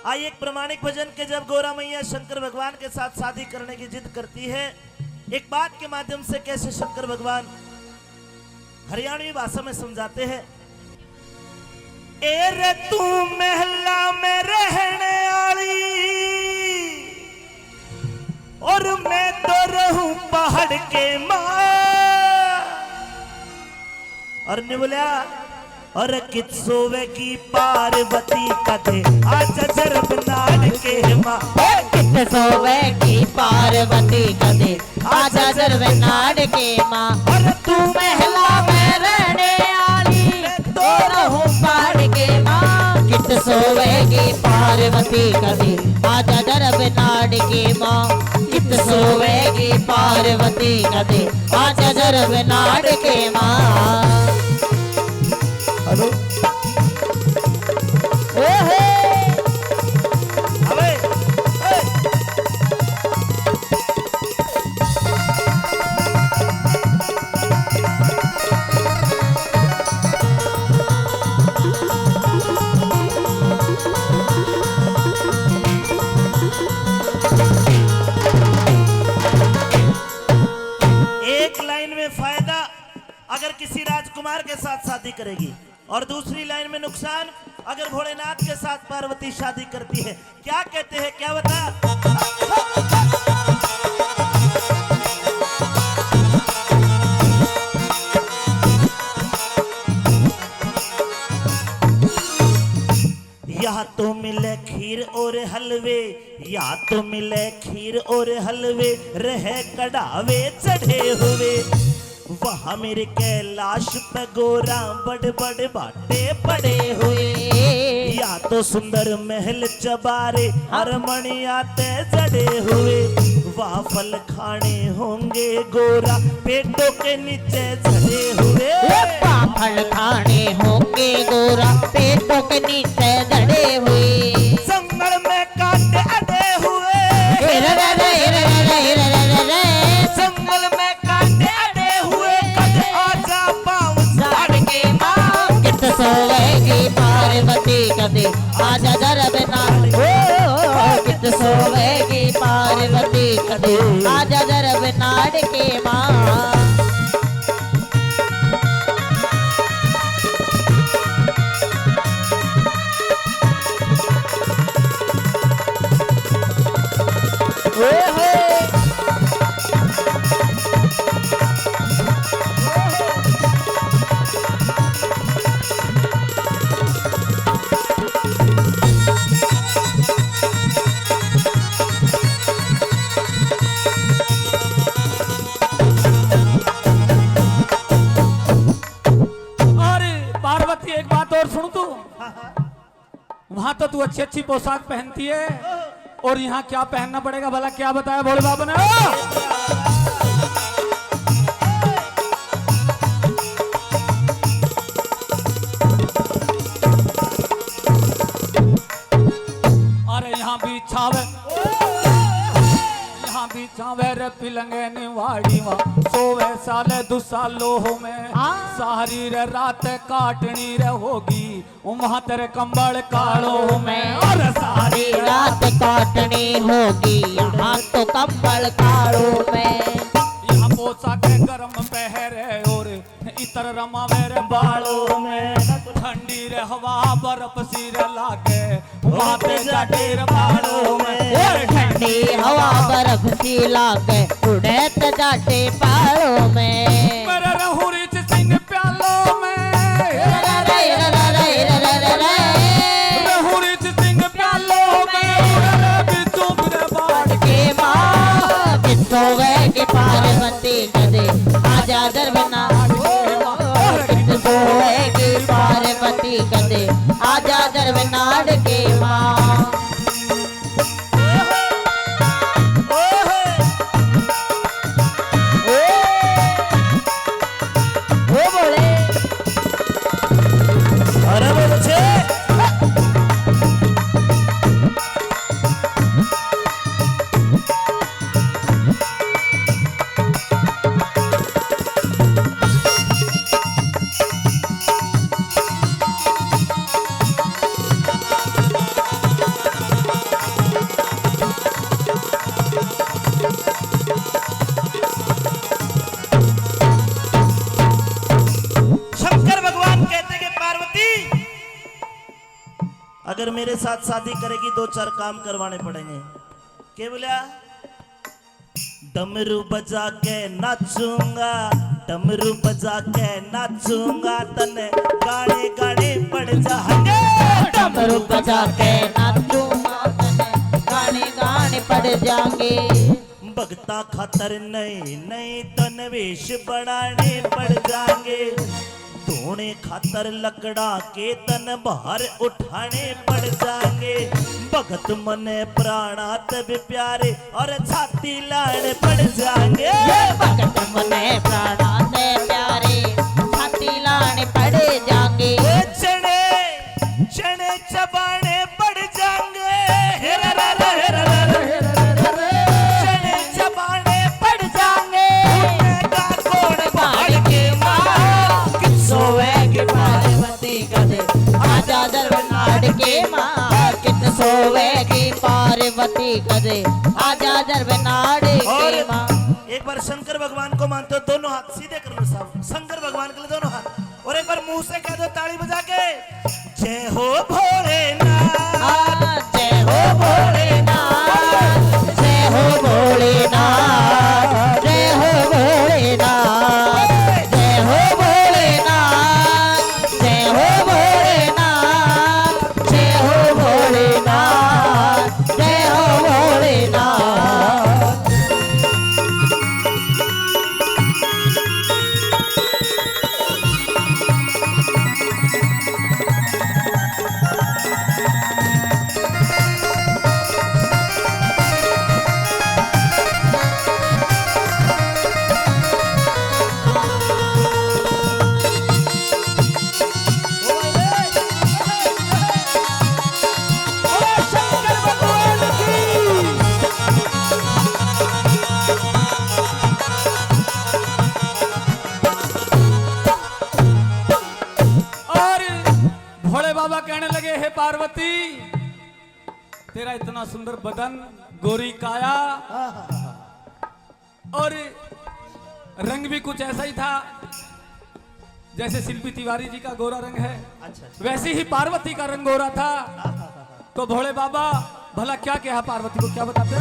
आई एक प्रमाणिक भजन के जब गौरा मैया शंकर भगवान के साथ शादी करने की जिद करती है, एक बात के माध्यम से कैसे शंकर भगवान हरियाणवी भाषा में समझाते हैं। ए रे तू महला में रहने वाली और मैं तो रहूं पहाड़ के मां। और ने बोला और कित सोवे की पार्वती कथे आज जरब नाड़ के मां। कित सोवे की पार्वती कथे आज जरब नाड़ के मां। और तू महला में रहने वाली तो रहूं पहाड़ के मां। कित सोवे की पार्वती कथे आज जरब नाड़ के मां। कित सोवे की पार्वती कथे आज जरब नाड़ के मां। हेलो ओहे अबे एक लाइन में फायदा अगर किसी राजकुमार के साथ शादी करेगी, और दूसरी लाइन में नुकसान अगर भोलेनाथ के साथ पार्वती शादी करती है। क्या कहते हैं, क्या बता। या तो मिले खीर और हलवे, या तो मिले खीर और हलवे, रहे कढ़ावे चढ़े हुए। वहाँ मेरे कैलाश पे गोरा बड़े बड़े बाटे पड़े हुए। या तो सुंदर महल चबारे हरमणी आते जड़े हुए। वहाँ फल खाने होंगे गोरा पेटों के नीचे जड़े हुए। फल खाने होंगे गोरा पेटों के नीचे जड़े हुए। जंगल में कांटे अड़े हुए। जंगल में कांटे अड़े हुए। कद आजा पाँव झाड़ के मां। कित सोवेगी पार्वती कदे आजा जरब नाड़। कित सोवेगी पार्वती कदे आजा जरब नाड़ के मां। वहां तो तू अच्छी अच्छी पोशाक पहनती है, और यहाँ क्या पहनना पड़ेगा भला, क्या बताया भोले बाबा ने? अरे यहाँ भी छावे, यहाँ भी छावे रे पिलंगे निवाड़ी वा। सोवे साले दुसालो में सारी रे रात काटनी रे होगी। वहाँ तेरे कंबल कालो में और सारी रात काटनी होगी। यहाँ तो कंबल कालो में। यहाँ पोशाक गरम पहरे और इतर रमा मेरे बालों में। ठंडी रे हवा बर्फ सी रे लागे वहाँ ते जाटे रे बालों में। ठंडी हवा बर्फ सी लागे उड़े ते जाटे बालों में। मेरे रहुरी सिंह प्यालों में। रहुरी सिंह प्यालों में। बिच्छू मेरे बाड़ के मां। कित सोवेगी पार्वती कदे आजा जरब नाड़ के मां। कित सोवेगी पार्वती कदे आजा जरब नाड़ के मां। अगर मेरे साथ शादी करेगी 2-4 काम करवाने पड़ेंगे। क्या बोला? डमरू बजा के नाचूंगा, डमरू बजा के नाचूंगा, तने गाने गाने पड़ जाएंगे। डमरू बजा के नाचूंगा, तने गाने गाने पड़ जाएंगे। भगता खातर नई नई तनवेश बनाने पड़ जाएंगे। धोने खातर लकड़ा के तन बाहर उठाने पड़ जाएंगे। भगत मने प्राणात भी प्यारे और छाती लाने पड़ जाएंगे। भगत मने प्राणात प्यारे छाती लाने पड़ जाएंगे। चने चने चबाने पड़ जाएंगे। चने चबाने पड़ जाएंगे। कौन पहाड़ के माँ सोवेगी पार्वती कदे आजा दरबनाड़ के माँ। कित सोवेगी पार्वती कदे आजा दरबनाड़ के माँ। एक बार शंकर भगवान को मानते हो दोनों हाथ सीधे कर लो साहब। शंकर भगवान के लिए दोनों हाथ, और एक बार मुंह से कह दो ताली बजा के, जय हो भोलेनाथ, जय हो भोलेनाथ, जय हो भोलेनाथ, जय हो भोलेनाथ, जय हो भोलेनाथ, जय हो भोलेनाथ, जय हो भोलेनाथ, जय हो भोलेनाथ। पार्वती तेरा इतना सुंदर बदन, गोरी काया और रंग भी कुछ ऐसा ही था जैसे शिल्पी तिवारी जी का गोरा रंग है। अच्छा। वैसे ही पार्वती का रंग गोरा था। तो भोले बाबा भला क्या कहा पार्वती को, क्या बताते हो?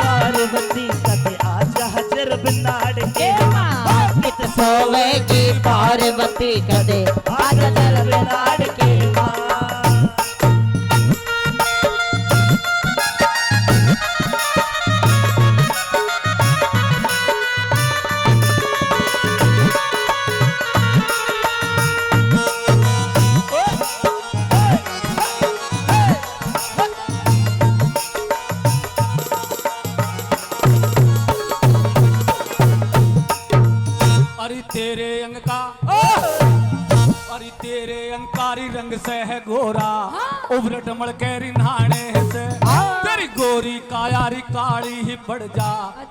पार्वती कदे आजा हजर बनाड़ के माँ। कित सोवेगी पार्वती कदे आजा दरबनाड़ के माँ। तेरे अंग का अरे तेरे अंकारी रंग से है गोरा, उभर डमड़ के रिन्हाने से तेरी गोरी कायारी काली ही पड़ जा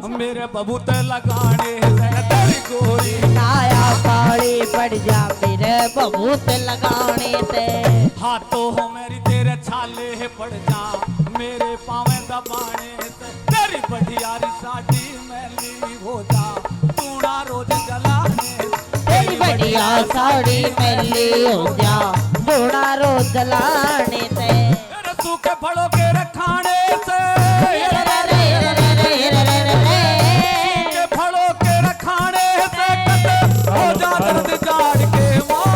मेरे बबूत लगाने से। तेरी गोरी काया काली पड़ जा मेरे बबूत लगाने से। हाथों हो मेरी तेरे छाले है पड़ जा मेरे पावे दबाने से। तेरी बढ़ियारी साड़ी मैली हो जा तूड़ा रोज जलाने। तेरी बढ़िया साड़ी मैली हो जा तूड़ा रोज जलाने से। तेरे सूखे फलों के रखाने से, सूखे फलों के रखाने से हो जा दर्द जाड़ के माँ।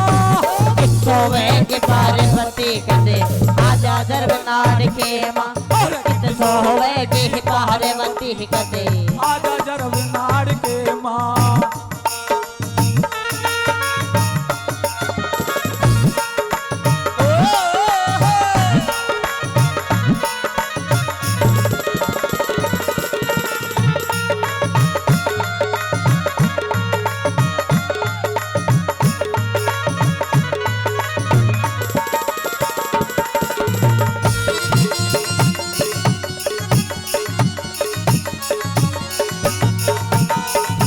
सोवेगी पार्वती कदे आजा दरबनाड़ के माँ। कित सोवेगी पार्वती कदे आजा दरबनाड़ के माँ।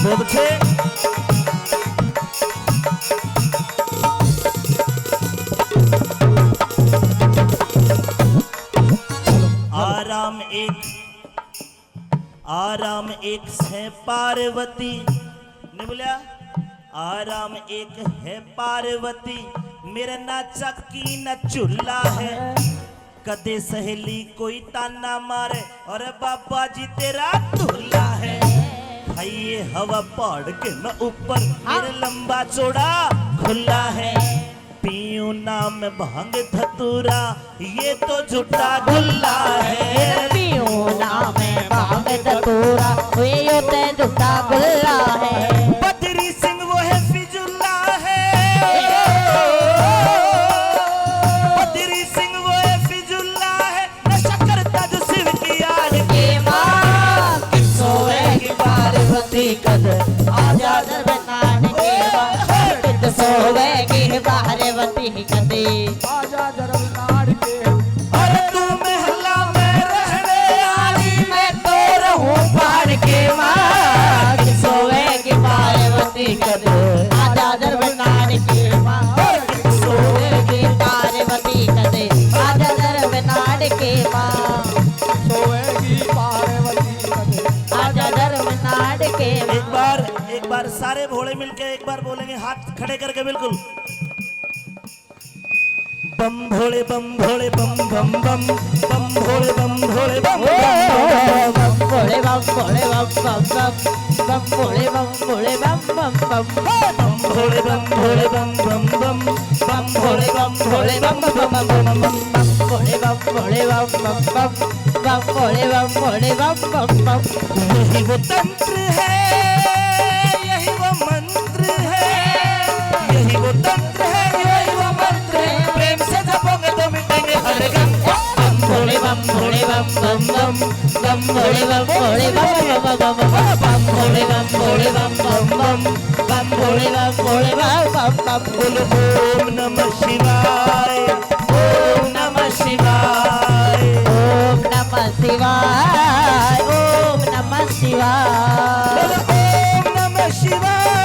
बहुत अच्छे। आराम एक है पार्वती ने बोला, आराम एक है पार्वती मेरे ना चक्की न चूल्हा है, कदे सहेली कोई ताना मारे और बाबा जी तेरा दूल्हा है। ये हवा पहाड़ के न ऊपर मेरे लंबा चौड़ा खुला है। पीऊं नाम भांग धतूरा ये तो झूठा गुल्ला है। पीऊं नाम भांग धतूरा ये तो झूठा गुल्ला है। बद्री सिंह वो है फिजुल्ला है, बद्री सिंह वो है फिजुल्ला है। नशा करता जो शिव की आड़ के मां सोएगी पार्वती कद आजा दरबान के मां सोएगी पार्वती कदे आजा दरबार के। और तू महला में रहने वाली मैं तो रहूं पहाड़ के मां सोएगी पार्वती कदे आजा दरबान के मां सोएगी पार्वती कदे आजा दरबान के मां सोएगी पार्वती कदे आजा दरबान के एक बार सारे भोले मिलके एक बार बोलेंगे, हाथ खड़े करके बिल्कुल। बम भोले बम भोले बम बम बम बम भोले बम भोले बम बम भोले बम भोले बम बम बम बम भोले बम भोले बम बम बम बम भोले बम भोले बम बम बम बम भोले बम भोले बम बम बम बम बम भोले बम भोले बम बम बम बम भोले बम भोले बम बम बम। यही वो तंत्र है, यही वो मंत्र है, यही वो तंत्र है, यही वो मंत्र है। प्रेम से जपोगे तो मिटेंगे हर गम। बम भोले बम भोले बम बम बम बम भोले बम भोले बम बम बम बम भोले बम भोले बम बम बम बम भोले बम भोले बम बम बम। बोलो ओम नमः शिवाय, ओम नमः शिवाय। ओम नमः शिवाय ओम नमः शिवाय बोलो ओम नमः शिवाय।